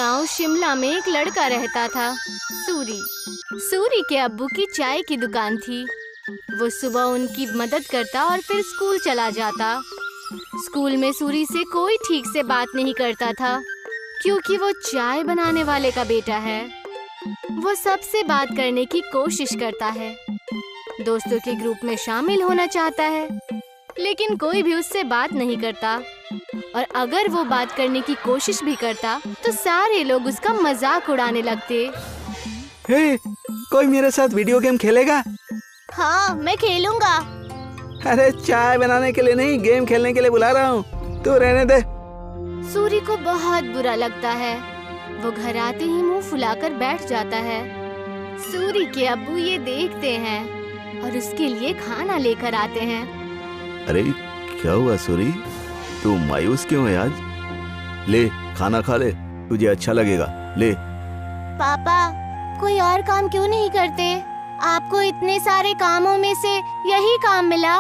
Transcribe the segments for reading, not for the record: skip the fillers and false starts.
गांव शिमला में एक लड़का रहता था, सूरी। सूरी के अब्बू की चाय की दुकान थी। वो सुबह उनकी मदद करता और फिर स्कूल चला जाता। स्कूल में सूरी से कोई ठीक से बात नहीं करता था, क्योंकि वो चाय बनाने वाले का बेटा है। वो सबसे बात करने की कोशिश करता है, दोस्तों के ग्रुप में शामिल होना चाहता है, लेकिन कोई भी उससे बात नहीं करता। और अगर वो बात करने की कोशिश भी करता तो सारे लोग उसका मजाक उड़ाने लगते। हे, कोई मेरे साथ वीडियो गेम खेलेगा? हाँ, मैं खेलूंगा। अरे चाय बनाने के लिए नहीं, गेम खेलने के लिए बुला रहा हूँ, तू रहने दे। सूरी को बहुत बुरा लगता है। वो घर आते ही मुंह फुलाकर बैठ जाता है। सूरी के अब्बू ये देखते हैं और उसके लिए खाना लेकर आते हैं। अरे क्या हुआ सूरी, तू मायूस क्यों है आज? ले खाना खा ले, तुझे अच्छा लगेगा। ले। पापा, कोई और काम क्यों नहीं करते? आपको इतने सारे कामों में से यही काम मिला।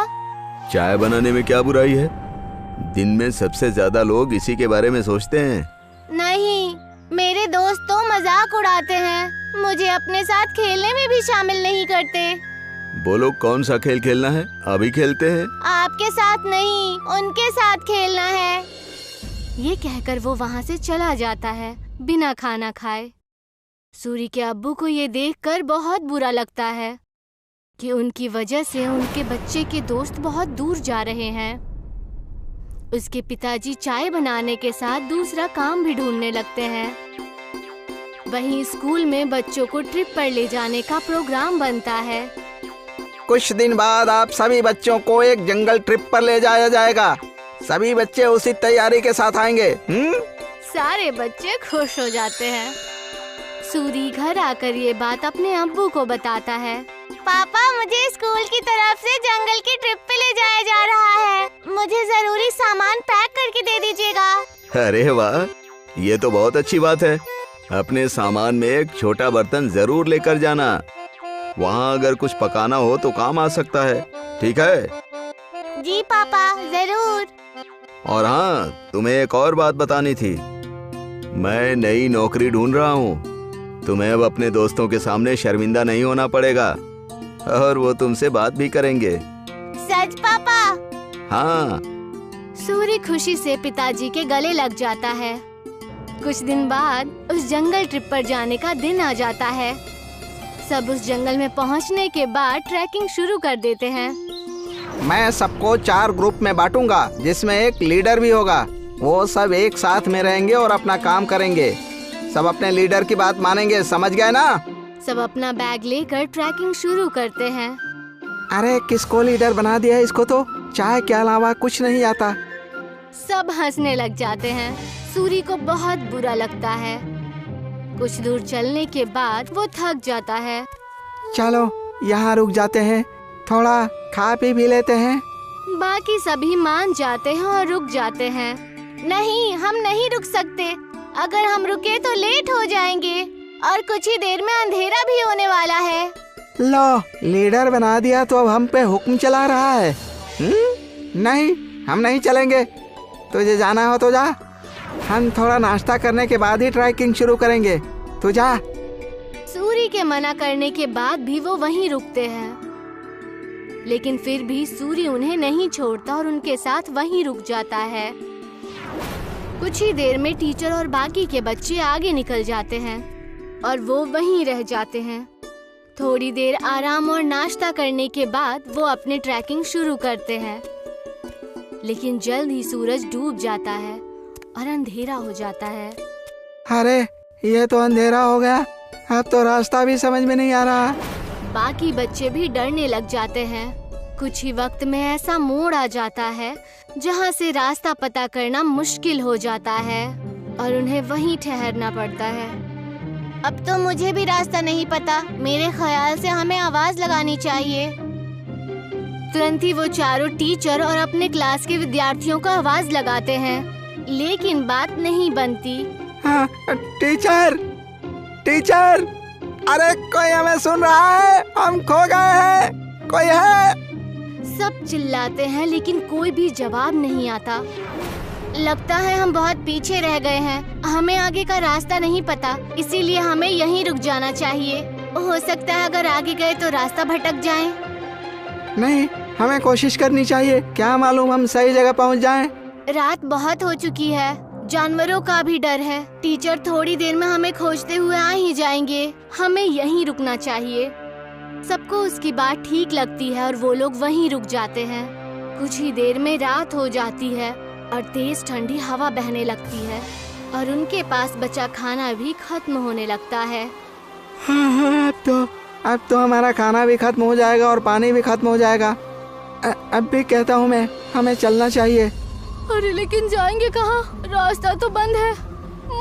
चाय बनाने में क्या बुराई है? दिन में सबसे ज्यादा लोग इसी के बारे में सोचते हैं। नहीं, मेरे दोस्त तो मजाक उड़ाते हैं, मुझे अपने साथ खेलने में भी शामिल नहीं करते। बोलो कौन सा खेल खेलना है, अभी खेलते हैं। आपके साथ नहीं, उनके साथ खेलना है। ये कहकर वो वहाँ से चला जाता है बिना खाना खाए। सूरी के अब्बू को ये देखकर बहुत बुरा लगता है कि उनकी वजह से उनके बच्चे के दोस्त बहुत दूर जा रहे हैं। उसके पिताजी चाय बनाने के साथ दूसरा काम भी ढूंढने लगते हैं। वहीं स्कूल में बच्चों को ट्रिप पर ले जाने का प्रोग्राम बनता है। कुछ दिन बाद आप सभी बच्चों को एक जंगल ट्रिप पर ले जाया जाएगा। सभी बच्चे उसी तैयारी के साथ आएंगे। सारे बच्चे खुश हो जाते हैं। सूरी घर आकर ये बात अपने अब्बू को बताता है। पापा, मुझे स्कूल की तरफ से जंगल की ट्रिप पे ले जाया जा रहा है। मुझे जरूरी सामान पैक करके दे दीजिएगा। अरे वाह, ये तो बहुत अच्छी बात है। अपने सामान में एक छोटा बर्तन जरूर लेकर जाना। वहाँ अगर कुछ पकाना हो तो काम आ सकता है, ठीक है? जी पापा, जरूर। और हाँ, तुम्हें एक और बात बतानी थी। मैं नई नौकरी ढूंढ रहा हूँ। तुम्हें अब अपने दोस्तों के सामने शर्मिंदा नहीं होना पड़ेगा और वो तुमसे बात भी करेंगे। सच पापा? हाँ। सूरी खुशी से पिताजी के गले लग जाता है। कुछ दिन बाद उस जंगल ट्रिप पर जाने का दिन आ जाता है। सब उस जंगल में पहुंचने के बाद ट्रैकिंग शुरू कर देते हैं। मैं सबको 4 ग्रुप में बांटूंगा, जिसमें एक लीडर भी होगा। वो सब एक साथ में रहेंगे और अपना काम करेंगे। सब अपने लीडर की बात मानेंगे, समझ गए ना? सब अपना बैग लेकर ट्रैकिंग शुरू करते हैं। अरे किसको लीडर बना दिया? इसको तो चाय के अलावा कुछ नहीं आता। सब हंसने लग जाते हैं। सूरी को बहुत बुरा लगता है। कुछ दूर चलने के बाद वो थक जाता है। चलो यहाँ रुक जाते हैं, थोड़ा खा पी भी लेते हैं। बाकी सभी मान जाते हैं और रुक जाते हैं। नहीं, हम नहीं रुक सकते। अगर हम रुके तो लेट हो जाएंगे और कुछ ही देर में अंधेरा भी होने वाला है। लो, लीडर बना दिया तो अब हम पे हुक्म चला रहा है। नहीं, हम नहीं चलेंगे। तुझे जाना हो तो जा। हम थोड़ा नाश्ता करने के बाद ही ट्रैकिंग शुरू करेंगे। तू जा। सूरी के मना करने के बाद भी वो वहीं रुकते हैं, लेकिन फिर भी सूरी उन्हें नहीं छोड़ता और उनके साथ वहीं रुक जाता है। कुछ ही देर में टीचर और बाकी के बच्चे आगे निकल जाते हैं और वो वहीं रह जाते हैं। थोड़ी देर आराम और नाश्ता करने के बाद वो अपनी ट्रैकिंग शुरू करते हैं, लेकिन जल्द ही सूरज डूब जाता है और अंधेरा हो जाता है। अरे ये तो अंधेरा हो गया, अब तो रास्ता भी समझ में नहीं आ रहा। बाकी बच्चे भी डरने लग जाते हैं। कुछ ही वक्त में ऐसा मोड़ आ जाता है जहाँ से रास्ता पता करना मुश्किल हो जाता है और उन्हें वहीं ठहरना पड़ता है। अब तो मुझे भी रास्ता नहीं पता। मेरे ख्याल से हमें आवाज लगानी चाहिए। तुरंत ही वो चारों टीचर और अपने क्लास के विद्यार्थियों को आवाज लगाते हैं, लेकिन बात नहीं बनती। हाँ, टीचर, टीचर, अरे कोई हमें सुन रहा है? हम खो गए हैं, कोई है? सब चिल्लाते हैं लेकिन कोई भी जवाब नहीं आता। लगता है हम बहुत पीछे रह गए हैं। हमें आगे का रास्ता नहीं पता, इसीलिए हमें यहीं रुक जाना चाहिए। हो सकता है अगर आगे गए तो रास्ता भटक जाए। नहीं, हमें कोशिश करनी चाहिए, क्या मालूम हम सही जगह पहुंच जाएं। रात बहुत हो चुकी है, जानवरों का भी डर है। टीचर थोड़ी देर में हमें खोजते हुए आ ही जाएंगे। हमें यहीं रुकना चाहिए। सबको उसकी बात ठीक लगती है और वो लोग वहीं रुक जाते हैं। कुछ ही देर में रात हो जाती है और तेज ठंडी हवा बहने लगती है और उनके पास बचा खाना भी खत्म होने लगता है। हाँ, अब तो हमारा खाना भी खत्म हो जाएगा और पानी भी खत्म हो जाएगा। अब भी कहता हूँ मैं, हमें चलना चाहिए। अरे लेकिन जाएंगे कहाँ? रास्ता तो बंद है।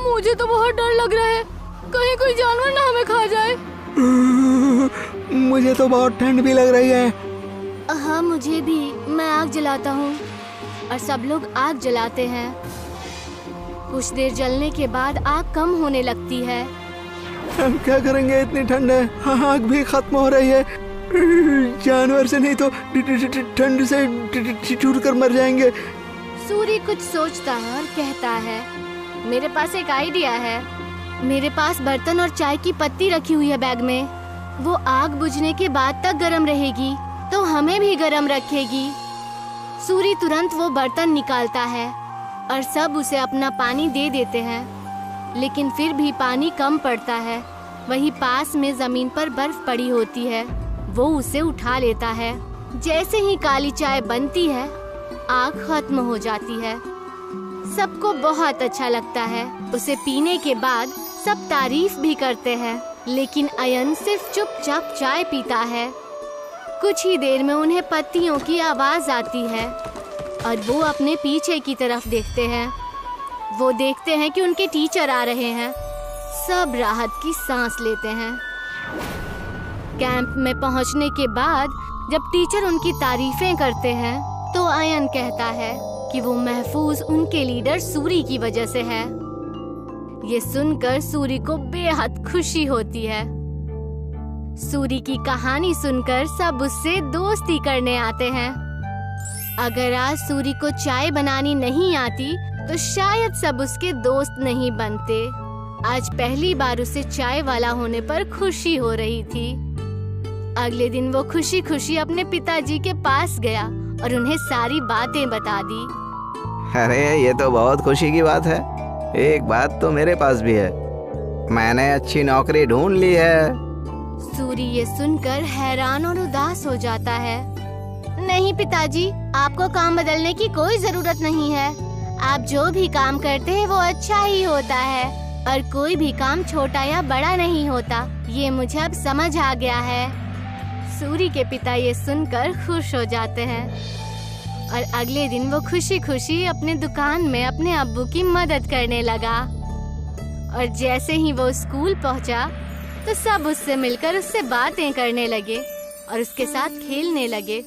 मुझे तो बहुत डर लग रहा है, कहीं कोई जानवर ना हमें खा जाए। मुझे तो बहुत ठंड भी लग रही है। हाँ मुझे भी। मैं आग जलाता हूँ और सब लोग आग जलाते हैं। कुछ देर जलने के बाद आग कम होने लगती है। हम क्या करेंगे, इतनी ठंड है, आग भी खत्म हो रही है। जानवर से नहीं तो ठंड से छूट कर मर जाएंगे। सूरी कुछ सोचता है और कहता है, मेरे पास एक आइडिया है। मेरे पास बर्तन और चाय की पत्ती रखी हुई है बैग में। वो आग बुझने के बाद तक गर्म रहेगी तो हमें भी गर्म रखेगी। सूरी तुरंत वो बर्तन निकालता है और सब उसे अपना पानी दे देते हैं, लेकिन फिर भी पानी कम पड़ता है। वहीं पास में जमीन पर बर्फ पड़ी होती है। वो उसे उठा लेता है। जैसे ही काली चाय बनती है, आग खत्म हो जाती है। सबको बहुत अच्छा लगता है। उसे पीने के बाद सब तारीफ भी करते हैं, लेकिन अयन सिर्फ चुपचाप चाय पीता है। कुछ ही देर में उन्हें पत्तियों की आवाज आती है और वो अपने पीछे की तरफ देखते हैं। वो देखते हैं कि उनके टीचर आ रहे हैं। सब राहत की सांस लेते हैं। कैंप में पहुंचने के बाद जब टीचर उनकी तारीफें करते हैं तो अयन कहता है कि वो महफूज उनके लीडर सूरी की वजह से है। ये सुनकर सूरी को बेहद खुशी होती है। सूरी की कहानी सुनकर सब उससे दोस्ती करने आते हैं। अगर आज सूरी को चाय बनानी नहीं आती तो शायद सब उसके दोस्त नहीं बनते। आज पहली बार उसे चाय वाला होने पर खुशी हो रही थी। अगले दिन वो खुशी खुशी अपने पिताजी के पास गया और उन्हें सारी बातें बता दी। अरे ये तो बहुत खुशी की बात है। एक बात तो मेरे पास भी है, मैंने अच्छी नौकरी ढूंढ ली है। सूरी ये सुनकर हैरान और उदास हो जाता है। नहीं पिताजी, आपको काम बदलने की कोई जरूरत नहीं है। आप जो भी काम करते हैं वो अच्छा ही होता है और कोई भी काम छोटा या बड़ा नहीं होता। ये मुझे अब समझ आ गया है। सूरी के पिता ये सुनकर खुश हो जाते हैं और अगले दिन वो खुशी खुशी अपने दुकान में अपने अब्बू की मदद करने लगा। और जैसे ही वो स्कूल पहुंचा तो सब उससे मिलकर उससे बातें करने लगे और उसके साथ खेलने लगे।